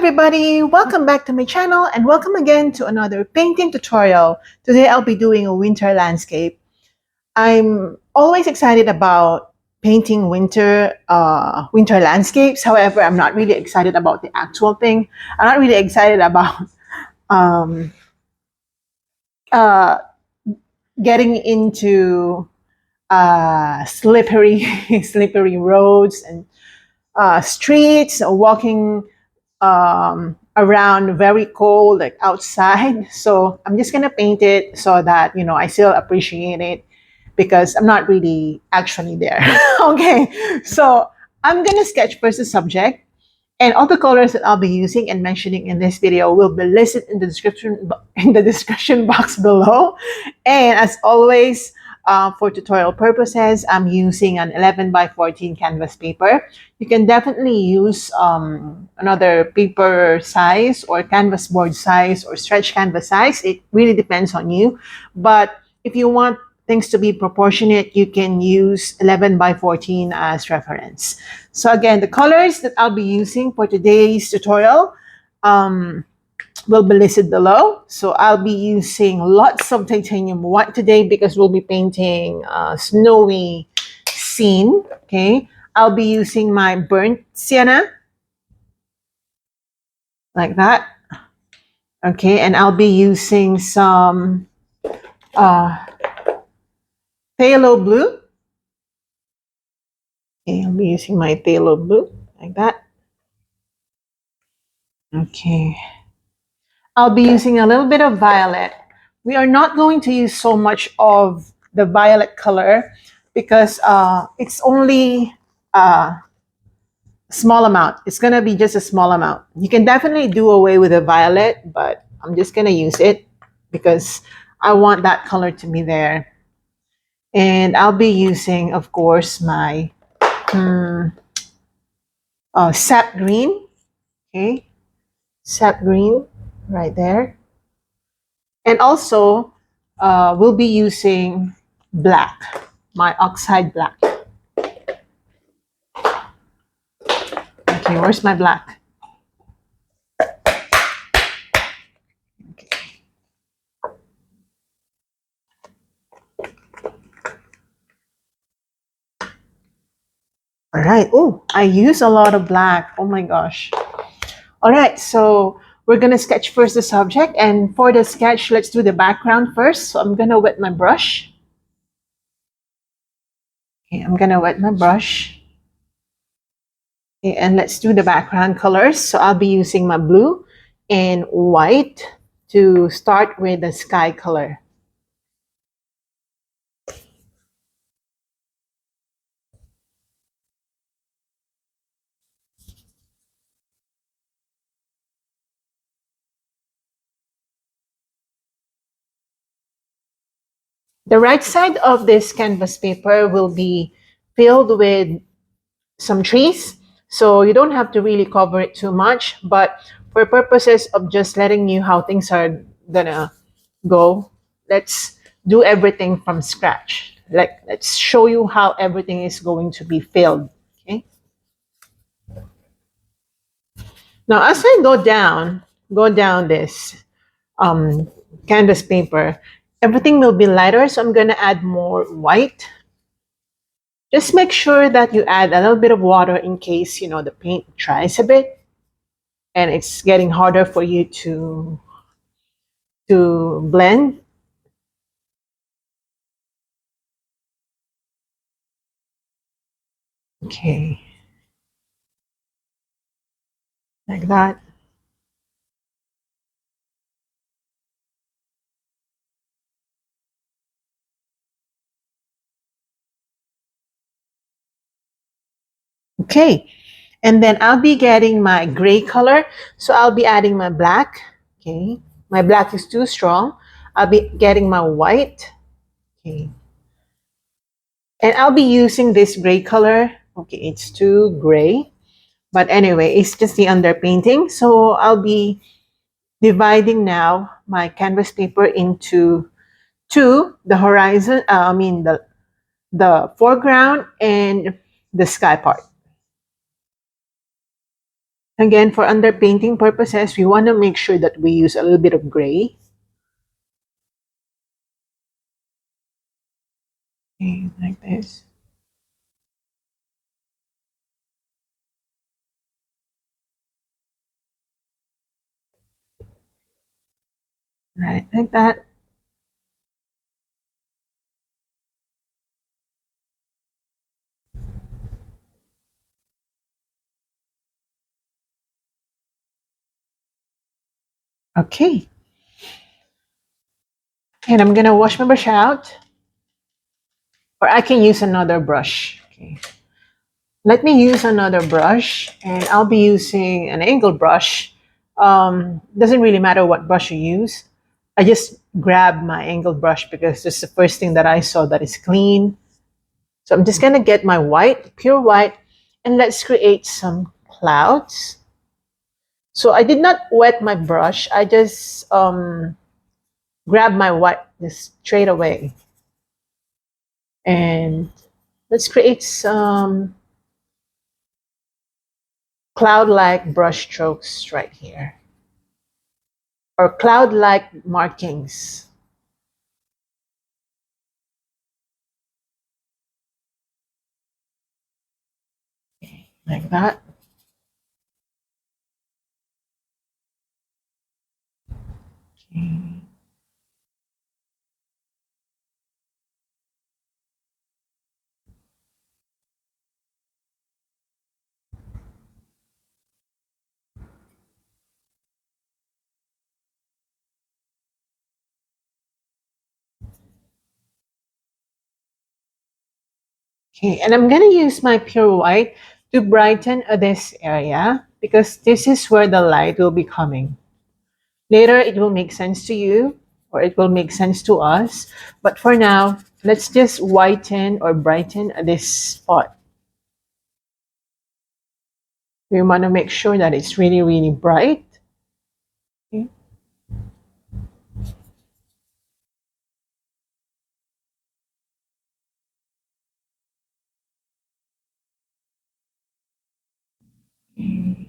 everybody, welcome back to my channel and welcome again to another painting tutorial. Today I'll be doing a winter landscape. I'm always excited about painting winter landscapes. However, I'm not really excited about the actual thing. I'm not really excited about um, uh, getting into slippery slippery roads and streets, walking around very cold, like outside. So I'm just gonna paint it so that I still appreciate it because I'm not really actually there. Okay, so I'm gonna sketch first the subject, and all the colors that I'll be using and mentioning in this video will be listed in the description box below. And as always, for tutorial purposes, I'm using an 11 by 14 canvas paper. You can definitely use another paper size or canvas board size or stretch canvas size. It really depends on you. But if you want things to be proportionate, you can use 11 by 14 as reference. So again, the colors that I'll be using for today's tutorial will be listed below. So I'll be using lots of titanium white today because we'll be painting a snowy scene. Okay, I'll be using my burnt sienna like that. Okay, and I'll be using some phthalo blue. Okay, I'll be using my phthalo blue like that. Okay, I'll be using a little bit of violet. We are not going to use so much of the violet color because it's only a small amount. It's going to be just a small amount. You can definitely do away with the violet, but I'm just going to use it because I want that color to be there. And I'll be using, of course, my sap green. Okay, sap green right there. And also, we'll be using black, my Oxide Black. Okay, where's my black? Okay. All right. Oh, I use a lot of black. Oh my gosh. All right, so we're going to sketch first the subject. And for the sketch, let's do the background first. So I'm going to wet my brush. Okay, I'm going to wet my brush. Okay, and let's do the background colors. So I'll be using my blue and white to start with the sky color. The right side of this canvas paper will be filled with some trees. So you don't have to really cover it too much, but for purposes of just letting you how things are gonna go, let's do everything from scratch. Let's show you how everything is going to be filled. Okay. Now, as I go down this canvas paper, everything will be lighter. So I'm gonna add more white. Just make sure that you add a little bit of water in case, the paint dries a bit and it's getting harder for you to blend. Okay. Like that. Okay. And then I'll be getting my gray color. So I'll be adding my black. Okay. My black is too strong. I'll be getting my white. Okay. And I'll be using this gray color. Okay, it's too gray. But anyway, it's just the underpainting. So I'll be dividing now my canvas paper into two, the horizon, the foreground and the sky part. Again, for underpainting purposes, we want to make sure that we use a little bit of gray. Okay, like this. Right, like that. Okay. And I'm gonna wash my brush out, or I can use another brush. Okay. Let me use another brush, and I'll be using an angled brush. Doesn't really matter what brush you use. I just grab my angled brush because this is the first thing that I saw that is clean. So I'm just gonna get my white, pure white, and let's create some clouds. So I did not wet my brush. I just grab my white just straight away. And let's create some cloud-like brush strokes right here. Or cloud-like markings. Like that. Okay. Okay, and I'm gonna use my pure white to brighten this area because this is where the light will be coming. Later, it will make sense to you or it will make sense to us. But for now, let's just whiten or brighten this spot. We want to make sure that it's really, really bright. Okay.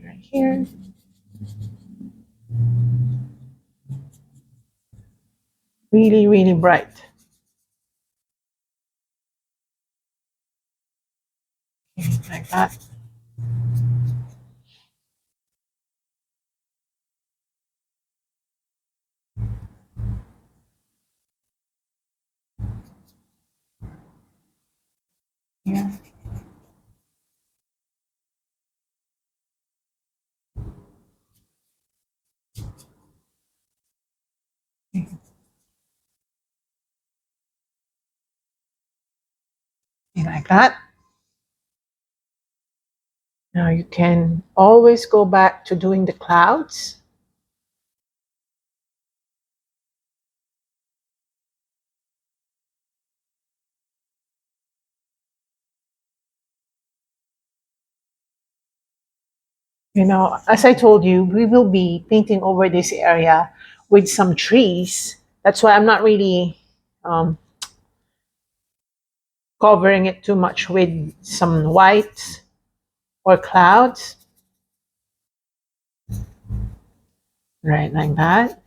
Right here. Really, really bright. Okay, like that. Yeah. Okay, like that. Now you can always go back to doing the clouds. You know, as I told you, we will be painting over this area with some trees. That's why I'm not really um, covering it too much with some white or clouds. Right, like that.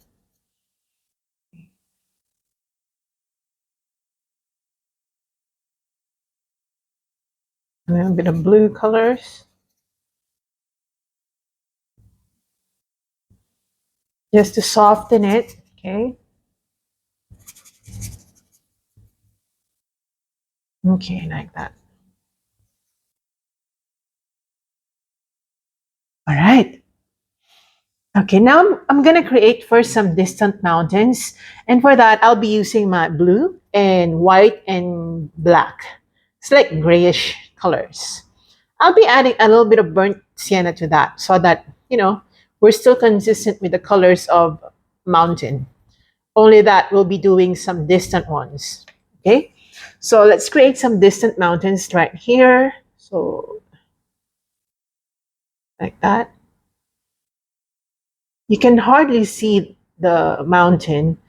A little bit of blue colors. Just to soften it, okay? Okay, like that. All right. Okay, now I'm gonna create first some distant mountains. And for that, I'll be using my blue and white and black. It's like grayish colors. I'll be adding a little bit of burnt sienna to that so that, we're still consistent with the colors of mountain. Only that we'll be doing some distant ones. Okay, so let's create some distant mountains right here. So like that. You can hardly see the mountain.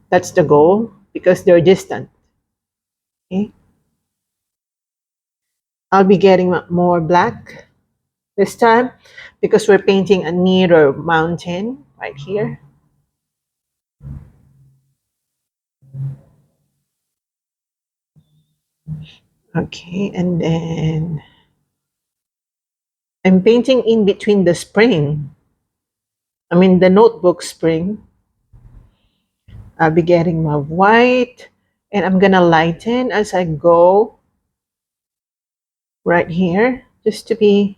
That's the goal because they're distant. Okay, I'll be getting more black. this time because we're painting a nearer mountain right here. Okay, and then I'm painting in between the spring. I mean, the notebook spring. I'll be getting my white and I'm gonna lighten as I go right here just to be,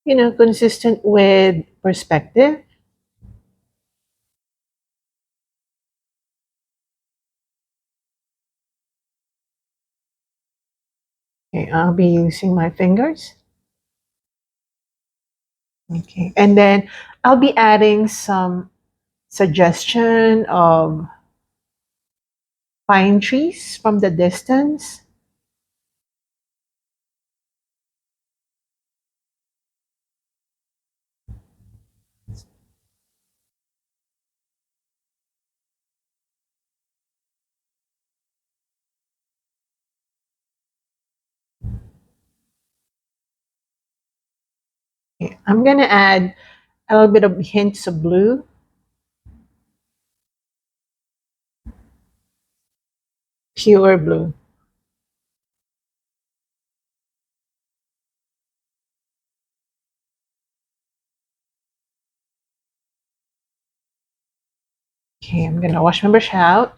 consistent with perspective. Okay, I'll be using my fingers. Okay, and then I'll be adding some suggestion of pine trees from the distance. Okay, I'm gonna add a little bit of hints of blue, pure blue. Okay, I'm gonna wash my brush out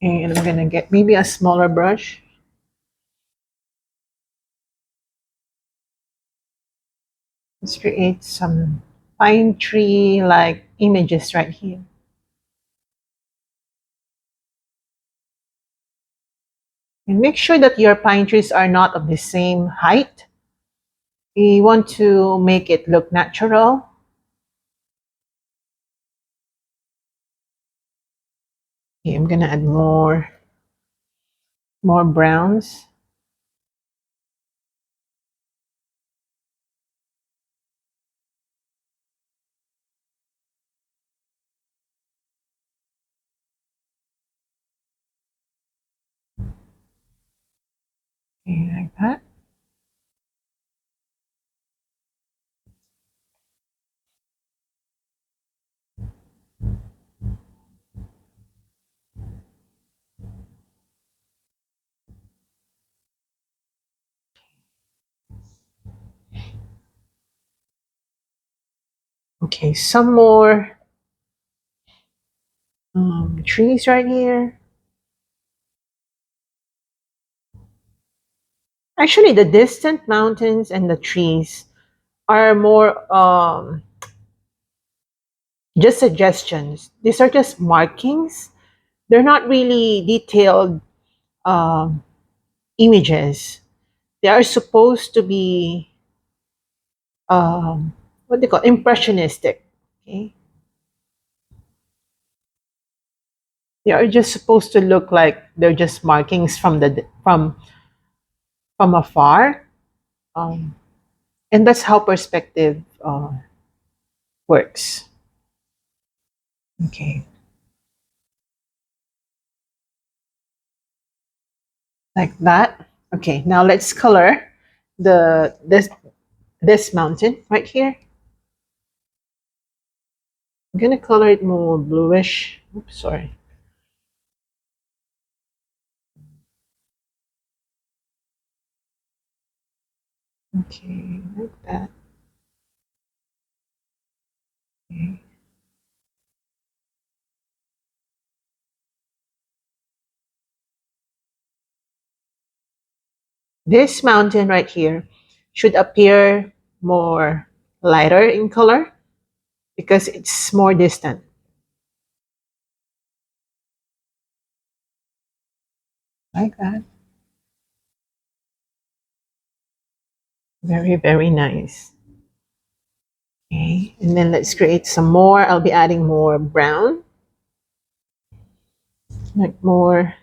and I'm gonna get maybe a smaller brush. Let's create some pine tree like images right here. And make sure that your pine trees are not of the same height. You want to make it look natural. Okay, I'm gonna add more browns. Okay, like that. Okay, some more trees right here. Actually, the distant mountains and the trees are more just suggestions. These are just markings. They're not really detailed um, images. They are supposed to be what they call impressionistic. Okay, they are just supposed to look like they're just markings from afar, um, and that's how perspective works. Okay, like that. Okay, now let's color this mountain right here. I'm gonna color it more bluish. Oops, sorry. Okay, like that. Okay. This mountain right here should appear more lighter in color because it's more distant. Like that. Very, very nice. Okay, and then let's create some more. I'll be adding more brown, like more.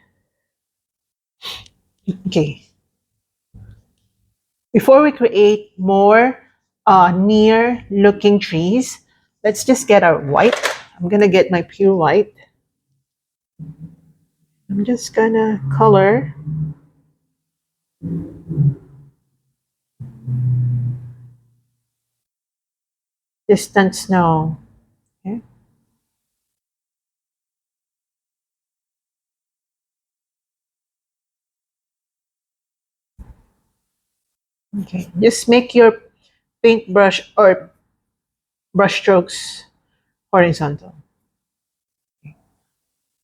Okay, before we create more near looking trees, let's just get our white. I'm gonna get my pure white. I'm just gonna color distant snow. Okay. Okay. Just make your paintbrush or brush strokes horizontal.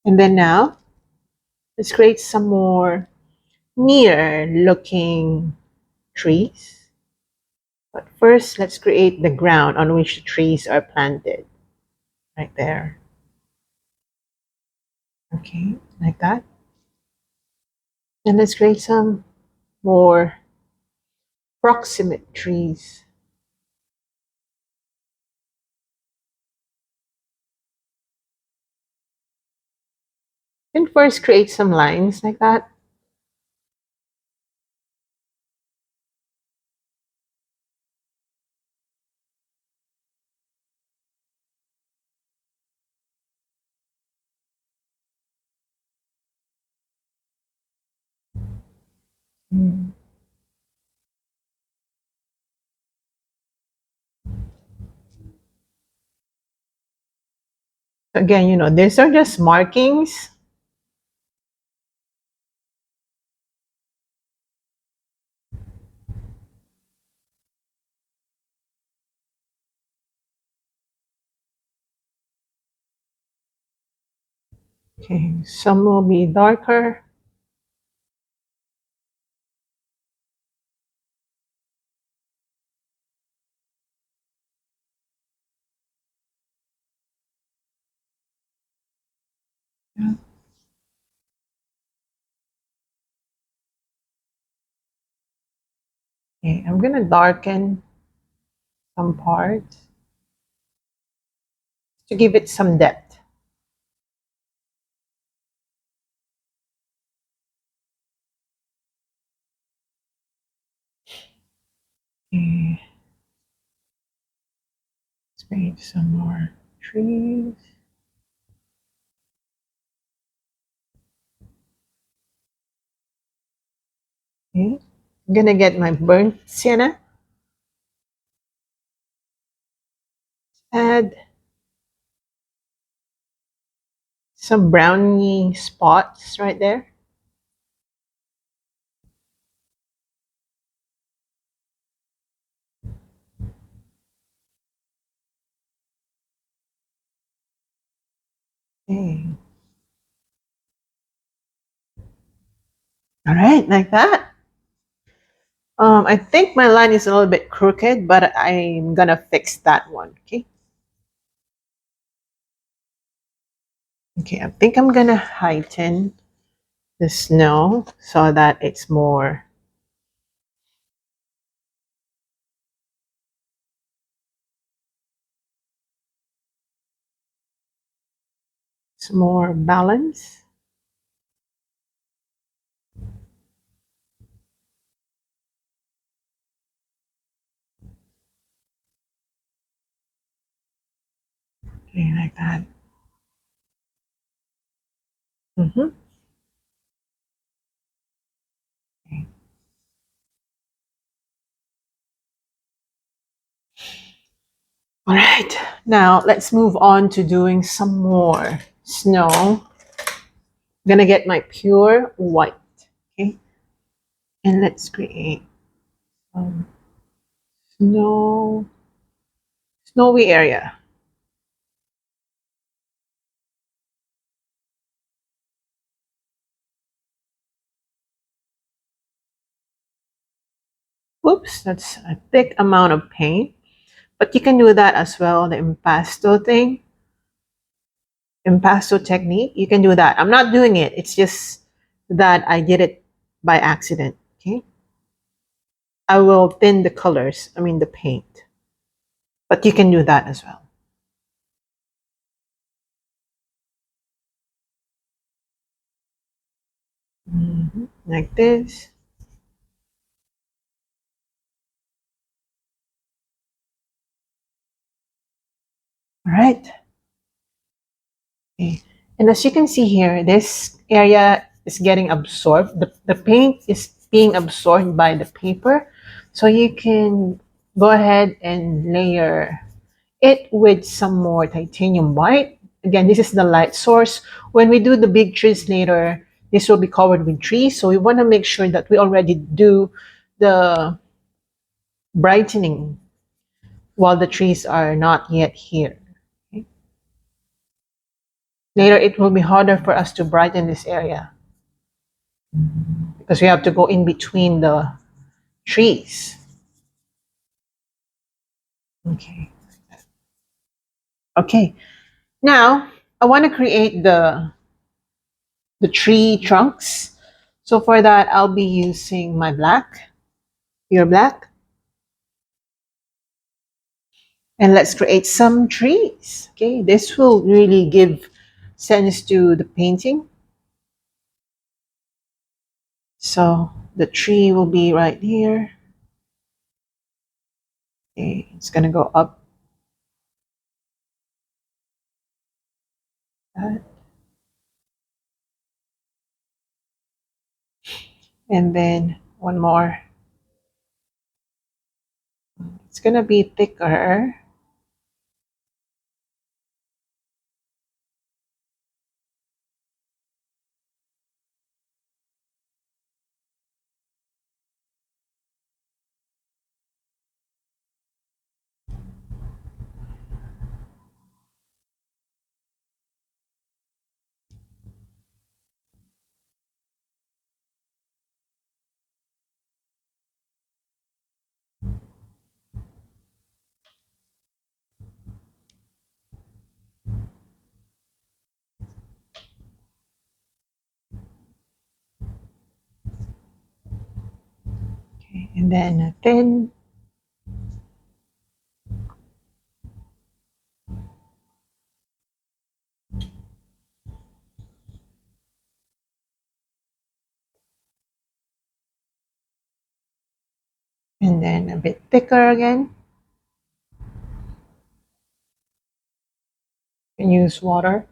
And then now, let's create some more near looking trees. But first, let's create the ground on which the trees are planted. Right there. Okay, like that. And let's create some more proximate trees. And first create some lines like that. Mm. Again, these are just markings. Okay, some will be darker. Okay, I'm gonna darken some parts to give it some depth. Okay, let's make some more trees. Okay, I'm gonna get my burnt sienna. Add some browny spots right there. Okay. All right, like that. I think my line is a little bit crooked, but I'm gonna fix that one. Okay. Okay, I think I'm gonna heighten the snow so that it's more balanced. Okay, like that. Mm-hmm. Okay. All right, now let's move on to doing some more snow. I'm gonna get my pure white, okay, and let's create some snow, snowy area. Oops, that's a thick amount of paint, but you can do that as well. The impasto technique, you can do that. I'm not doing it. It's just that I did it by accident. Okay, I will thin the colors. I mean the paint, but you can do that as well. Like this. All right. Okay. And as you can see here, this area is getting absorbed. The paint is being absorbed by the paper. So you can go ahead and layer it with some more titanium white. Again, this is the light source. When we do the big trees later, this will be covered with trees. So we want to make sure that we already do the brightening while the trees are not yet here. Okay? Later, it will be harder for us to brighten this area because we have to go in between the trees. Okay. Okay. Now, I want to create the tree trunks. So for that, I'll be using my black, pure black. And let's create some trees. Okay, this will really give sense to the painting. So the tree will be right here. Okay, it's gonna go up. That. And then one more. It's gonna be thicker. Okay, and then a thin. And then a bit thicker again. And use water.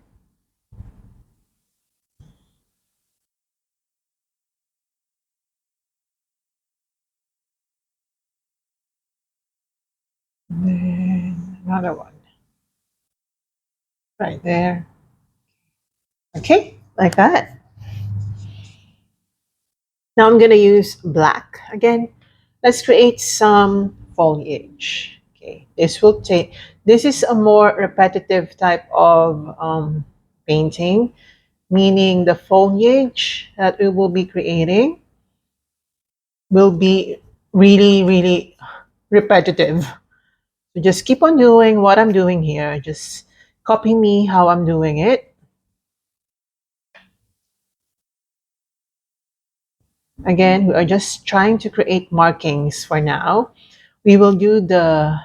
And then another one. Right there. Okay, like that. Now I'm going to use black again. Let's create some foliage. Okay, this is a more repetitive type of painting, meaning the foliage that we will be creating will be really, really repetitive. So just keep on doing what I'm doing here. Just copy me how I'm doing it. Again, we are just trying to create markings for now. We will do the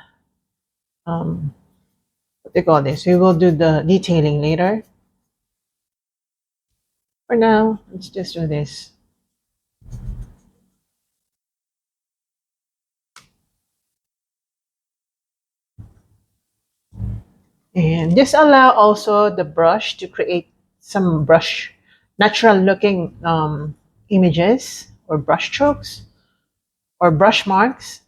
what they call this. We will do the detailing later. For now, let's just do this. And just allow also the brush to create some brush, natural looking images or brush strokes or brush marks.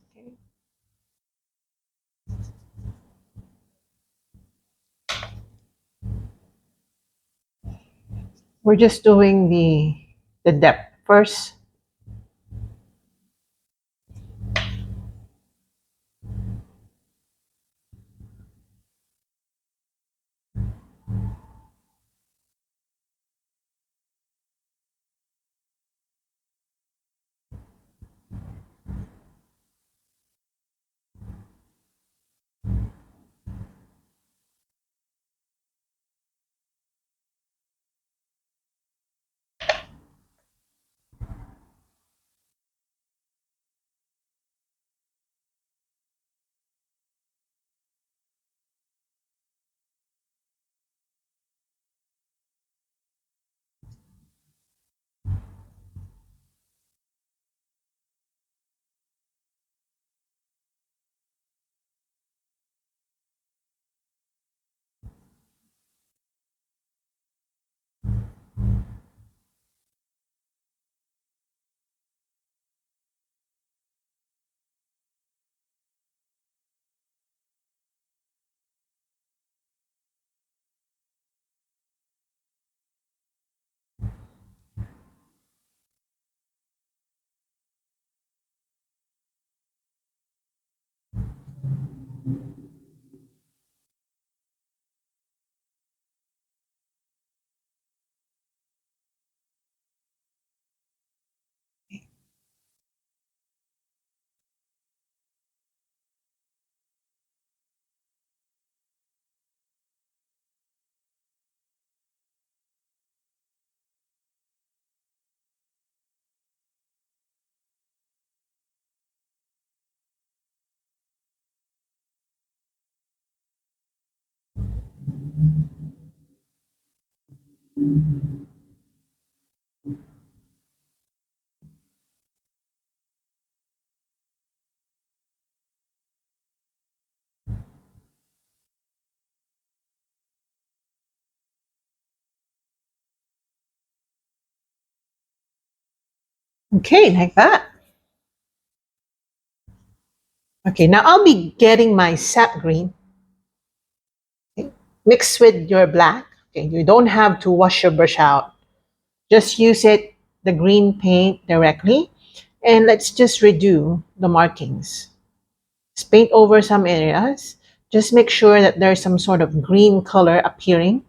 We're just doing the depth first. Okay, like that. Okay, now I'll be getting my sap green, okay, mixed with your black. Okay, you don't have to wash your brush out. Just use it, the green paint directly, and let's just redo the markings. Just paint over some areas. Just make sure that there's some sort of green color appearing.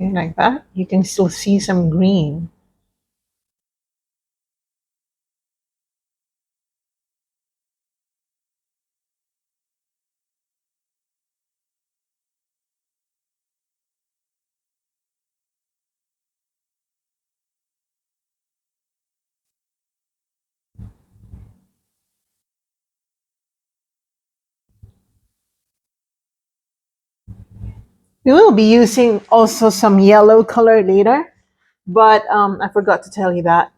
Okay, like that. You can still see some green. We will be using also some yellow color later, but I forgot to tell you that.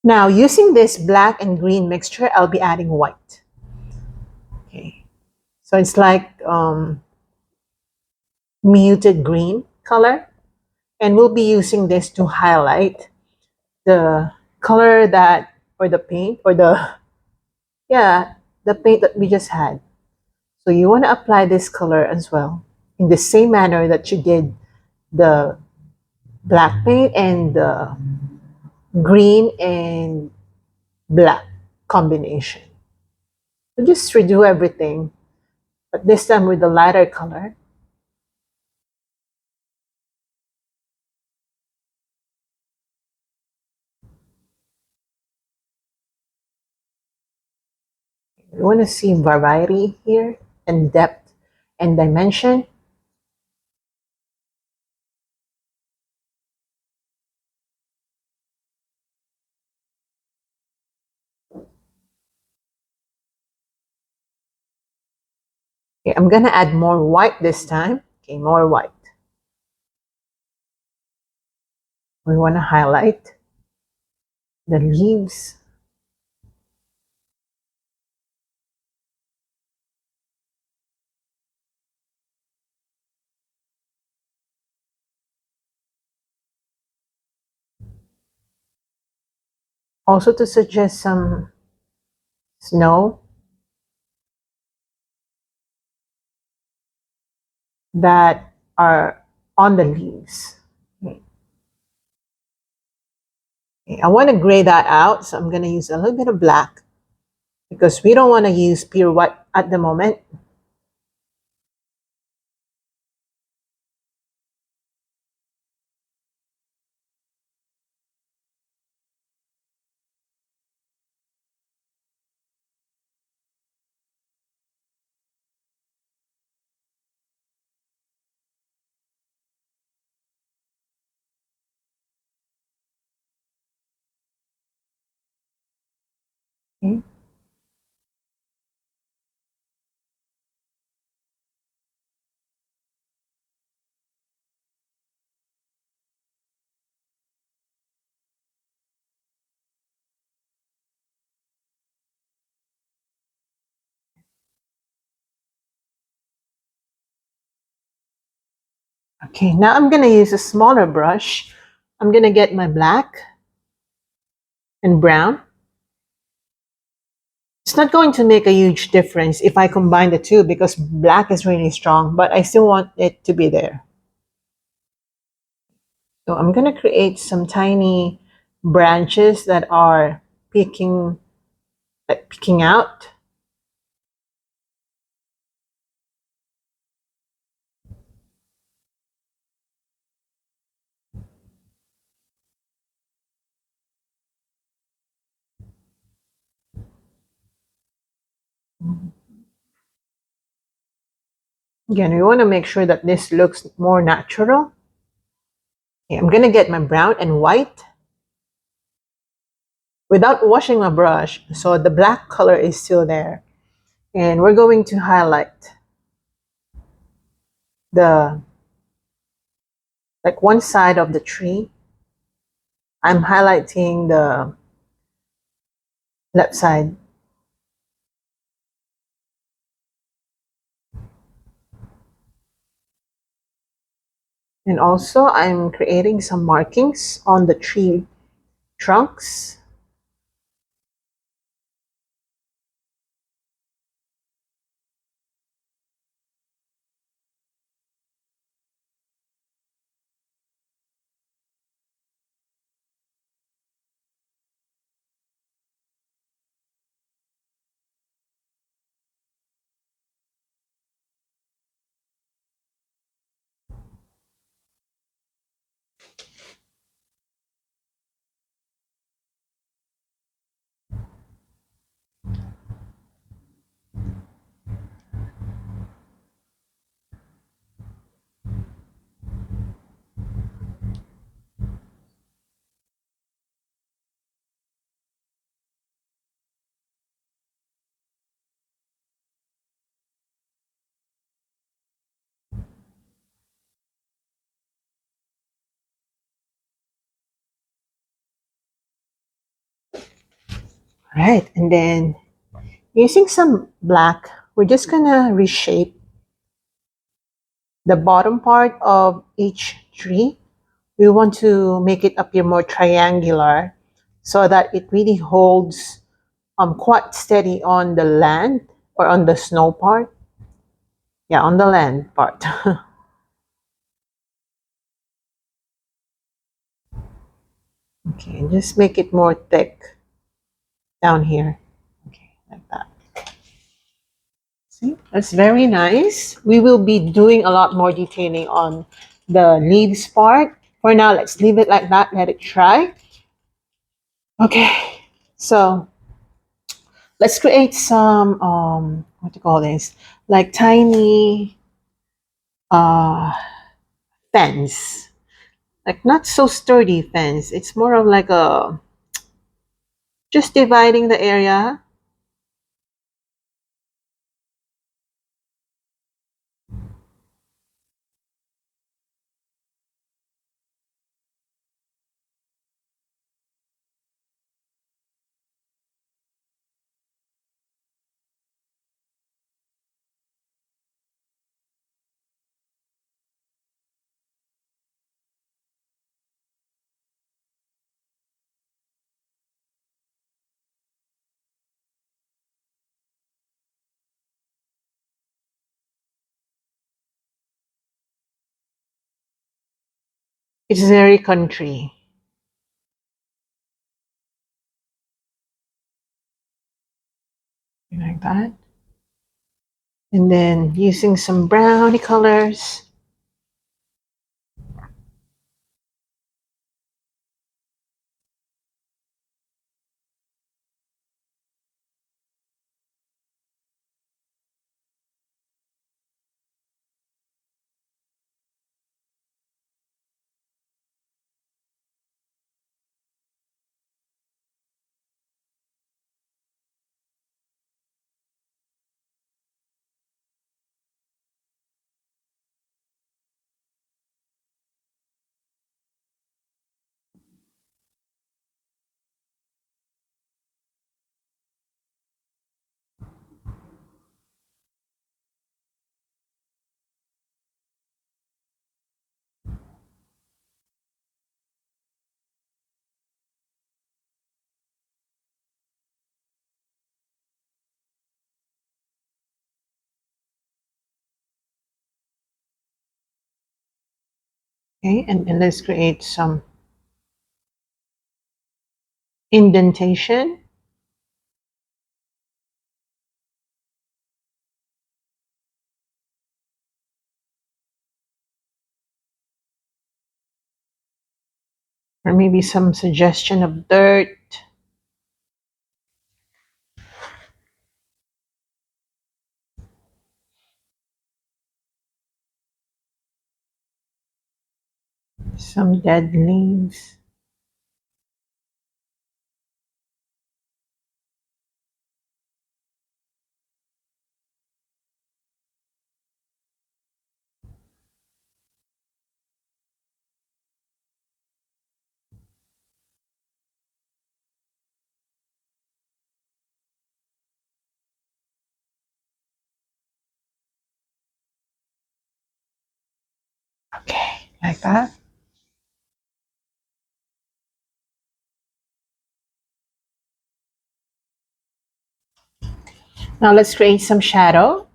Now, using this black and green mixture, I'll be adding white. Okay, so it's like muted green color, and we'll be using this to highlight the color that, or the paint, or yeah, the paint that we just had. So you want to apply this color as well in the same manner that you did the black paint and the green and black combination. So just redo everything, but this time with the lighter color. You want to see variety here and depth and dimension. Okay, I'm gonna add more white this time. Okay, more white. We want to highlight the leaves. Also to suggest some snow that are on the leaves. Okay. Okay, I want to gray that out, so I'm going to use a little bit of black because we don't want to use pure white at the moment. Okay. Okay, now I'm going to use a smaller brush. I'm going to get my black and brown. It's not going to make a huge difference if I combine the two because black is really strong, but I still want it to be there. So I'm going to create some tiny branches that are peeking, like peeking out. Again, we want to make sure that this looks more natural. Okay, I'm going to get my brown and white without washing my brush, so the black color is still there. And we're going to highlight the like one side of the tree. I'm highlighting the left side. And also I'm creating some markings on the tree trunks. Right, and then using some black, we're just gonna reshape the bottom part of each tree. We want to make it appear more triangular so that it really holds quite steady on the land or on the snow part. Yeah, on the land part. Okay, and just make it more thick down here. Okay, like that. See, that's very nice. We will be doing a lot more detailing on the leaves part. For now, let's leave it like that. Let it dry. Okay, so let's create some what do you call this? Like tiny uh fence. Like not so sturdy fence. It's more of like a just dividing the area. It's very country. Like that. And then using some brownie colors. Okay, and let's create some indentation. Or maybe some suggestion of dirt. Some dead leaves. Okay, like that. Now let's create some shadow.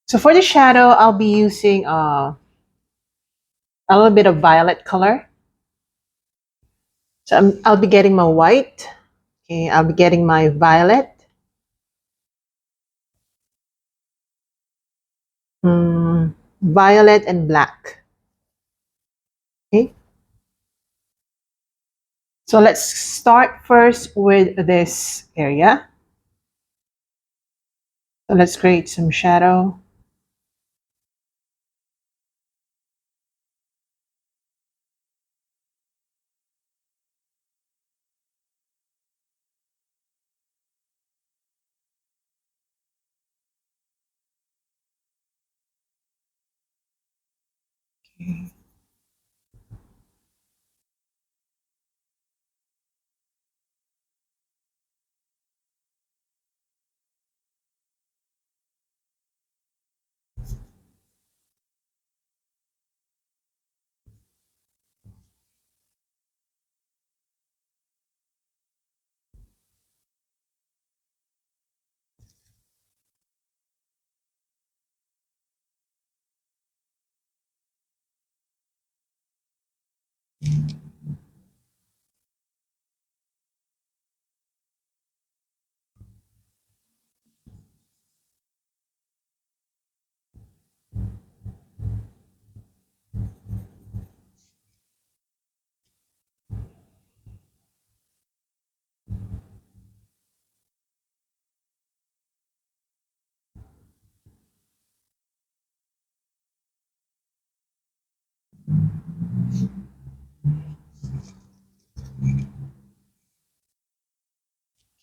So for the shadow, I'll be using a little bit of violet color. So I'll be getting my white. Okay, I'll be getting my violet. Violet and black. Okay, so let's start first with this area. So let's create some shadow.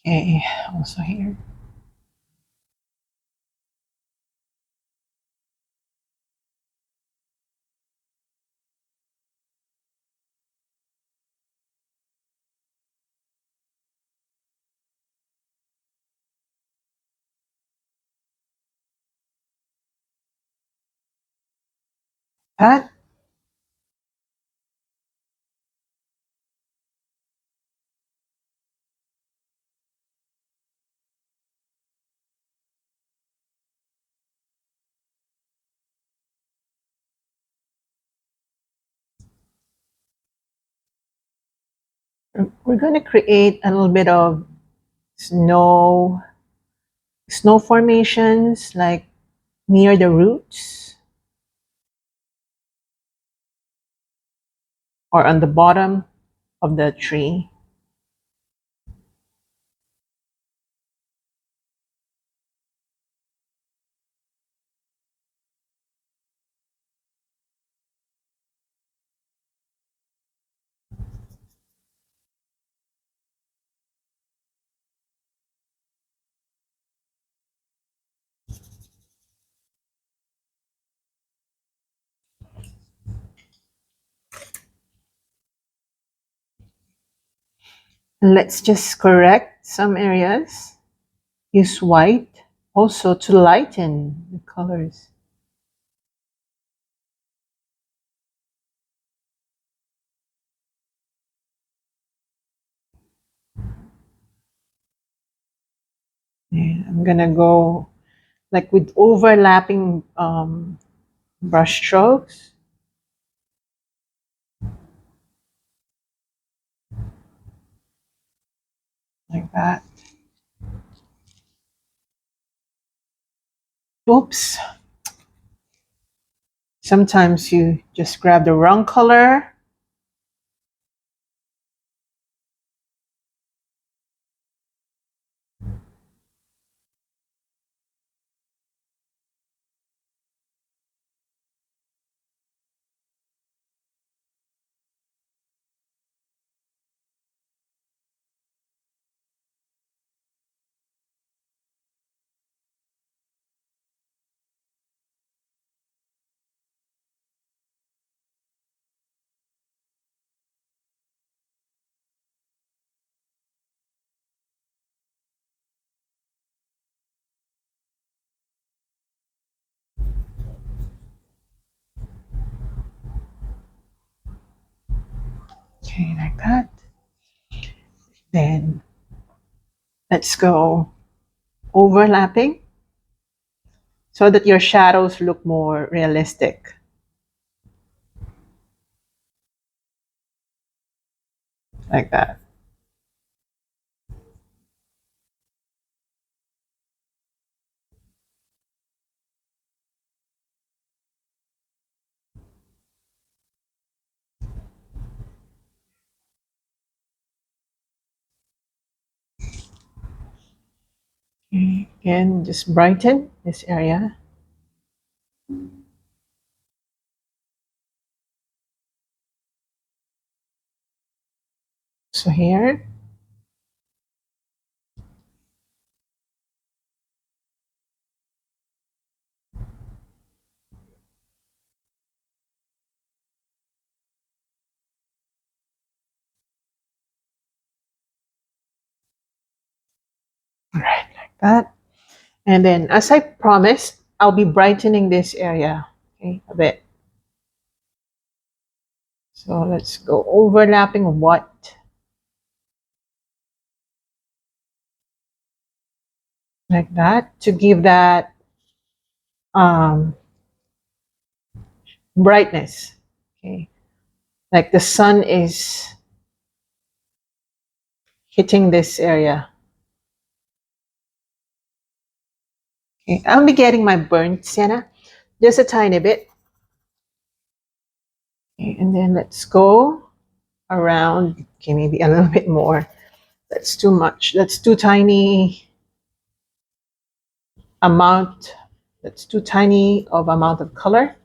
Okay, also here. That. We're going to create a little bit of snow formations like near the roots or on the bottom of the tree. And let's just correct some areas. Use white also to lighten the colors. And I'm gonna go like with overlapping brush strokes. like that. Oops. Sometimes you just grab the wrong color. Okay, like that. Then let's go overlapping so that your shadows look more realistic. Like that. Okay. And just brighten this area. So here. All right, like that. And then as I promised, I'll be brightening this area, okay, a bit. So let's go overlapping what, like that, to give that um, brightness. Okay, like the sun is hitting this area. Okay, I'll be getting my burnt sienna, just a tiny bit. Okay, and then let's go around. Okay, maybe a little bit more. That's too much. That's too tiny amount. That's too tiny of amount of color.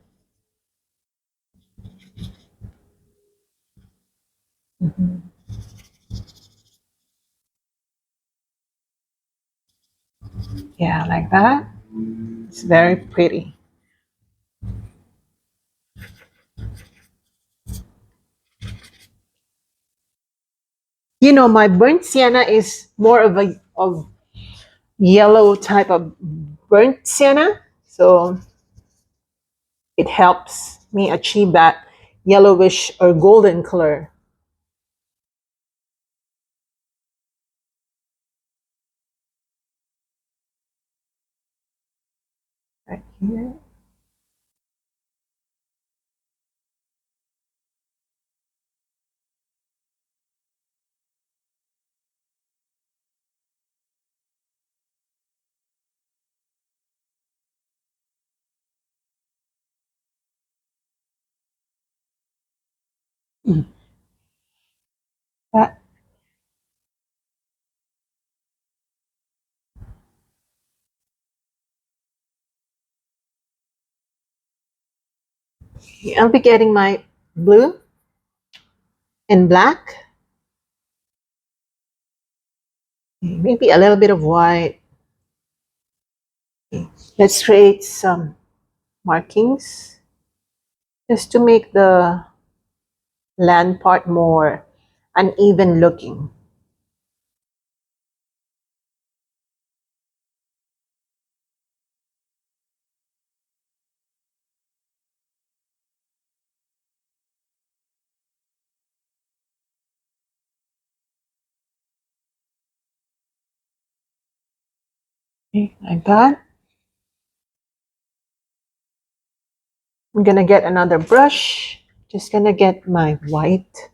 Mhm. Yeah, like that. It's very pretty. You know, my burnt sienna is more of a of yellow type of burnt sienna, so it helps me achieve that yellowish or golden color right here. Mm. That, I'll be getting my blue and black, maybe a little bit of white. Let's create some markings just to make the land part more uneven looking. Okay, like that. I'm gonna get another brush. Just gonna get my white.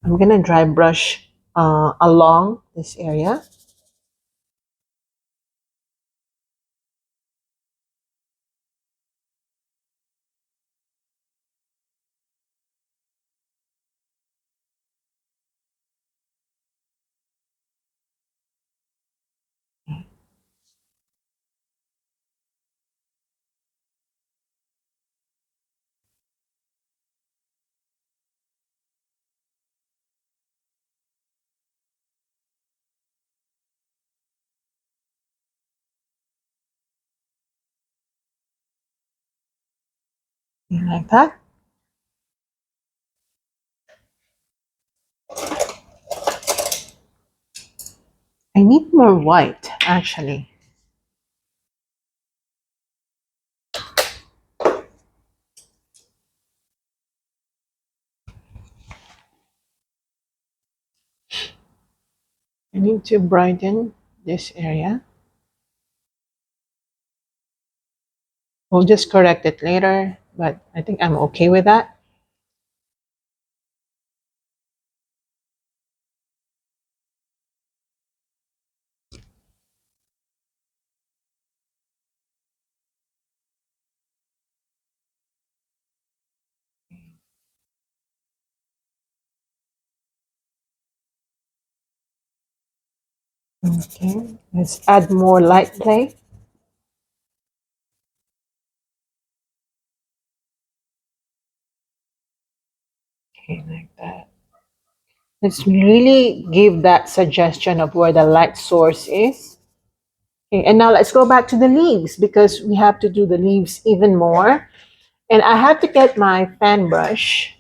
I'm gonna dry brush along this area. Like that. I need more white, actually. I need to brighten this area. We'll just correct it later, but I think I'm okay with that. Okay, let's add more light play. Okay, like that. Let's really give that suggestion of where the light source is. Okay, and now let's go back to the leaves because we have to do the leaves even more. And I have to get my fan brush.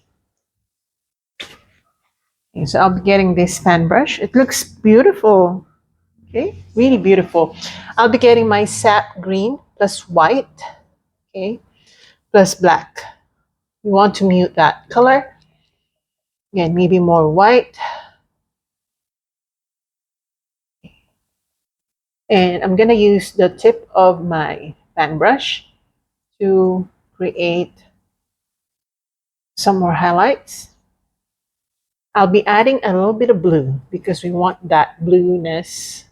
Okay, so I'll be getting this fan brush. It looks beautiful. Okay, really beautiful. I'll be getting my sap green plus white. Okay, plus black. We want to mute that color. Again, maybe more white. And I'm gonna use the tip of my fan brush to create some more highlights. I'll be adding a little bit of blue because we want that blueness.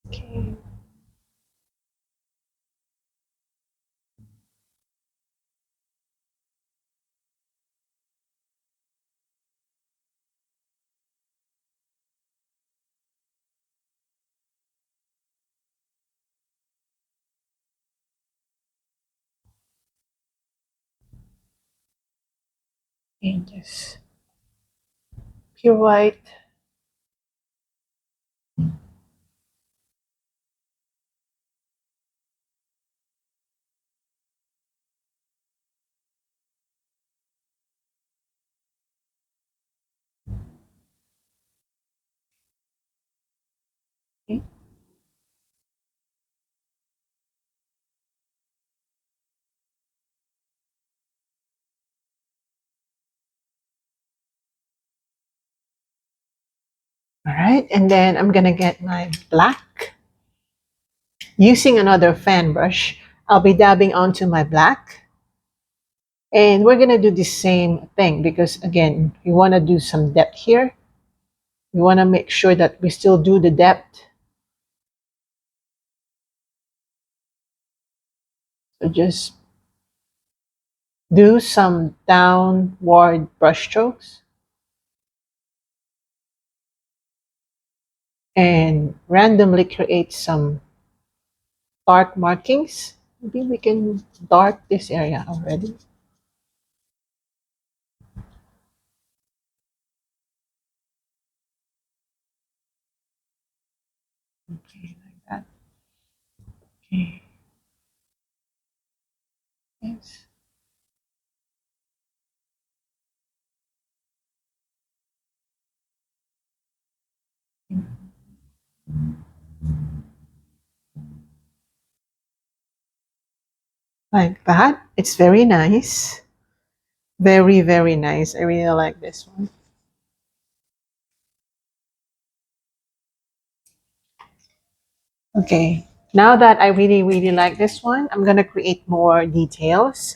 Okay. And just pure white. Okay. All right, and then I'm gonna get my black. Using another fan brush, I'll be dabbing onto my black. And we're gonna do the same thing because again, we wanna do some depth here. We wanna make sure that we still do the depth. So just do some downward brush strokes and randomly create some dark markings. Maybe we can dark this area already. Okay, like that. Okay. Yes. Like that. It's very nice. Very, very nice. I really like this one. Okay, now that I really, really like this one, I'm gonna create more details.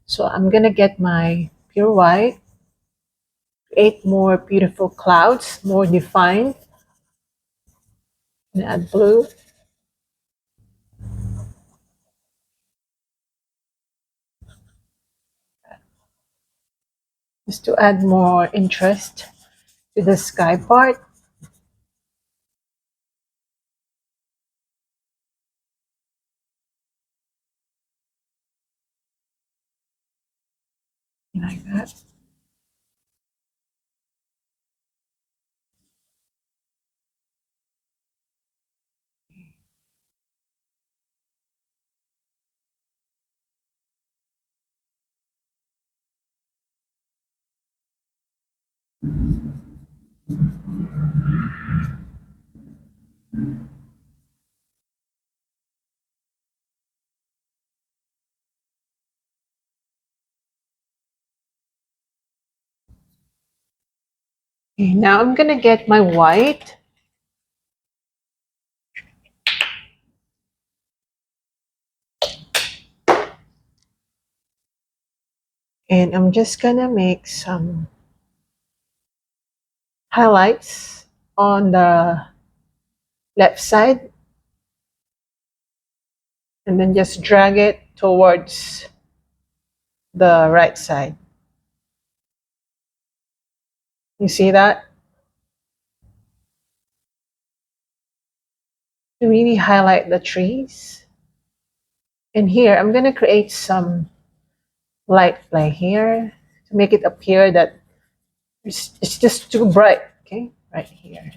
So I'm gonna get my pure white, create more beautiful clouds, more defined, and add blue. Just to add more interest to the sky part. Like that. Okay, now I'm gonna get my white and I'm just gonna make some highlights on the left side and then just drag it towards the right side. You see that? To really highlight the trees. And here, I'm going to create some light play here to make it appear that it's just too bright. Okay, right here.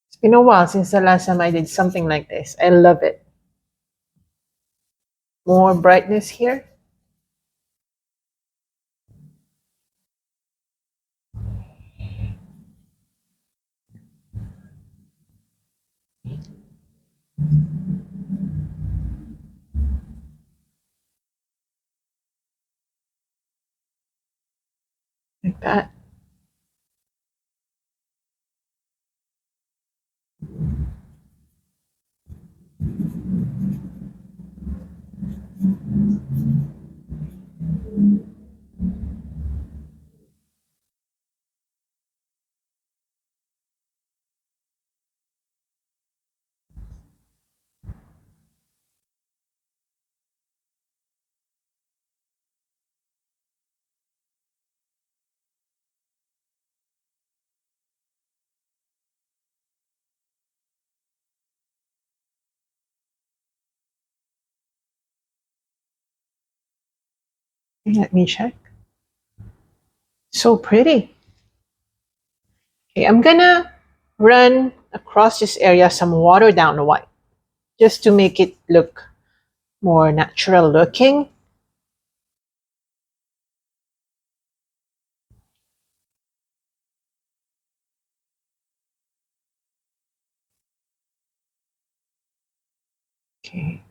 It's been a while since the last time I did something like this. I love it. More brightness here. Like that. Let me check. So pretty. Okay, I'm gonna run across this area some water down the white just to make it look more natural looking. Okay.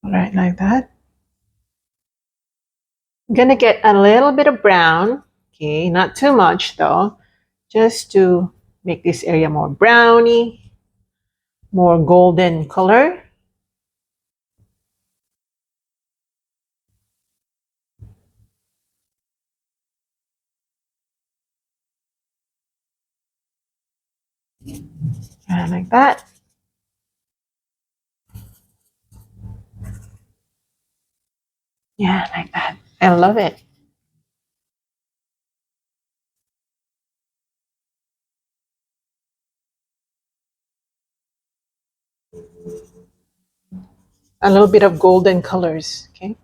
All right, like that. I'm gonna get a little bit of brown. Okay, not too much though, just to make this area more browny, more golden color. And like that. Yeah, like that. I love it. A little bit of golden colors. Okay.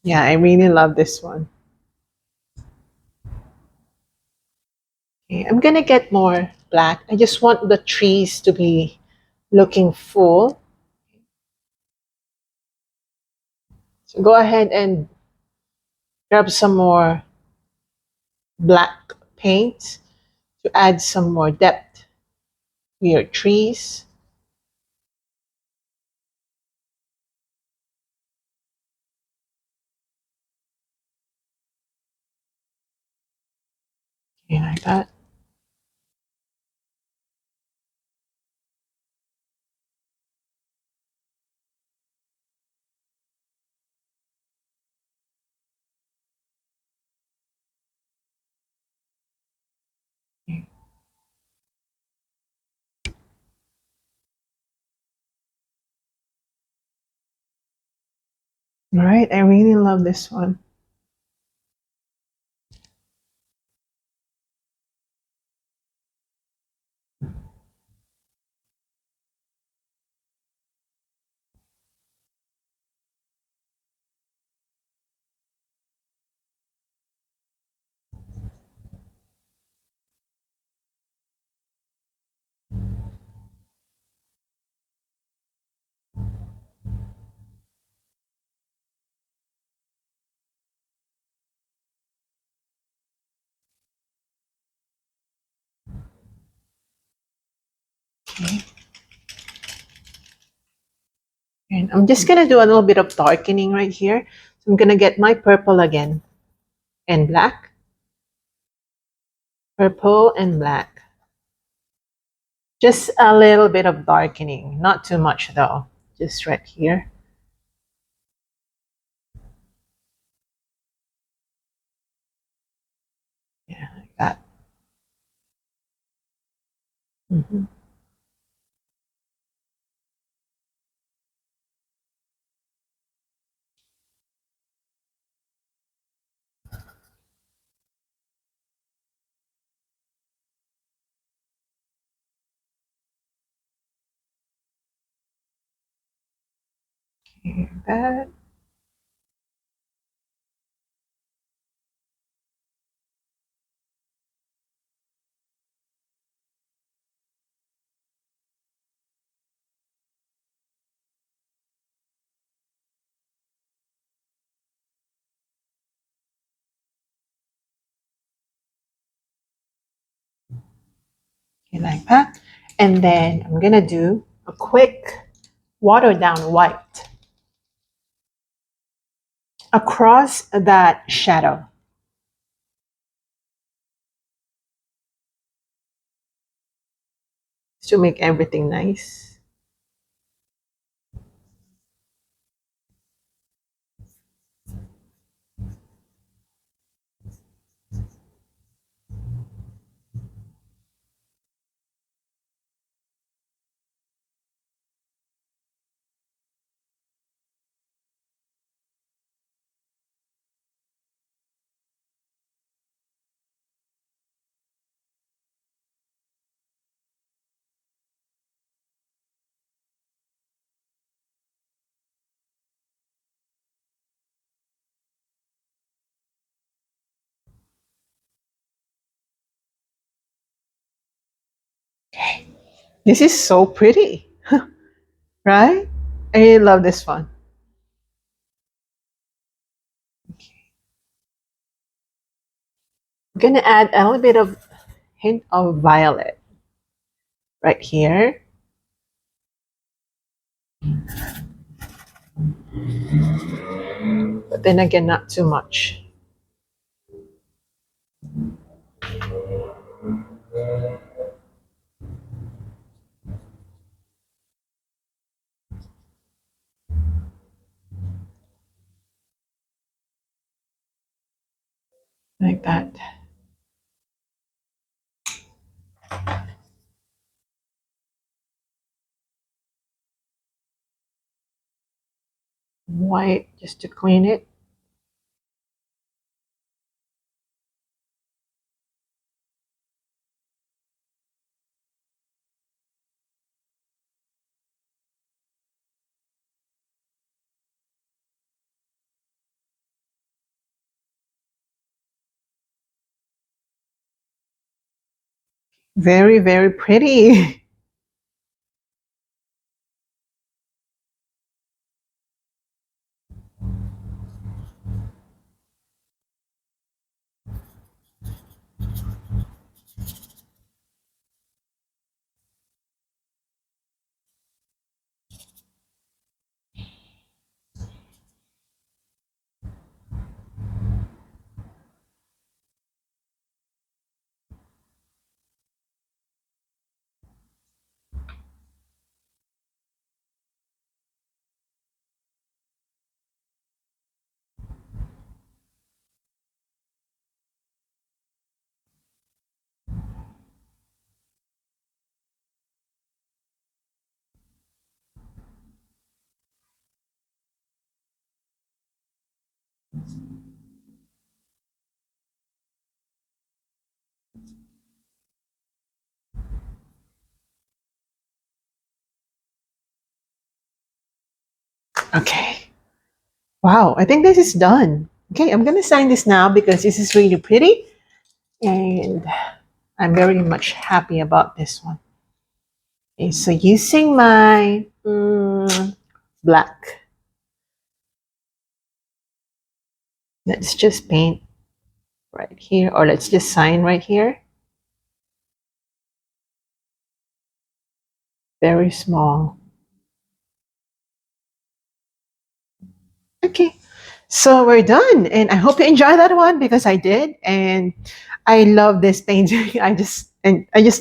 Yeah, I really love this one. Okay, I'm gonna get more black. I just want the trees to be looking full. So go ahead and grab some more black paint to add some more depth to your trees. Okay, like that. All right, I really love this one. Okay. And I'm just gonna do a little bit of darkening right here. So I'm gonna get my purple again and black. Purple and black. Just a little bit of darkening, not too much though. Just right here. Yeah, like that. Mhm. Okay, like that. Okay, like that. And then I'm gonna do a quick watered down white across that shadow to make everything nice. This is so pretty, right? I really love this one. Okay. I'm gonna add a little bit of hint of violet right here. But then again, not too much. Like that. White just to clean it. Very, very pretty. Okay. Wow, I think this is done. Okay, I'm gonna sign this now because this is really pretty and I'm very much happy about this one. Okay, so using my black, let's just paint right here, or let's just sign right here. Very small. Okay, so we're done, and I hope you enjoy that one because I did, and I love this painting. I just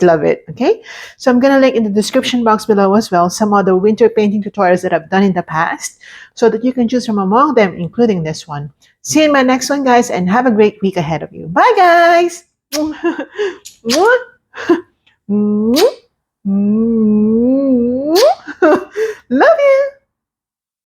love it. Okay, so I'm gonna link in the description box below as well some other winter painting tutorials that I've done in the past, so that you can choose from among them, including this one. See you in my next one, guys, and have a great week ahead of you. Bye, guys. Love you.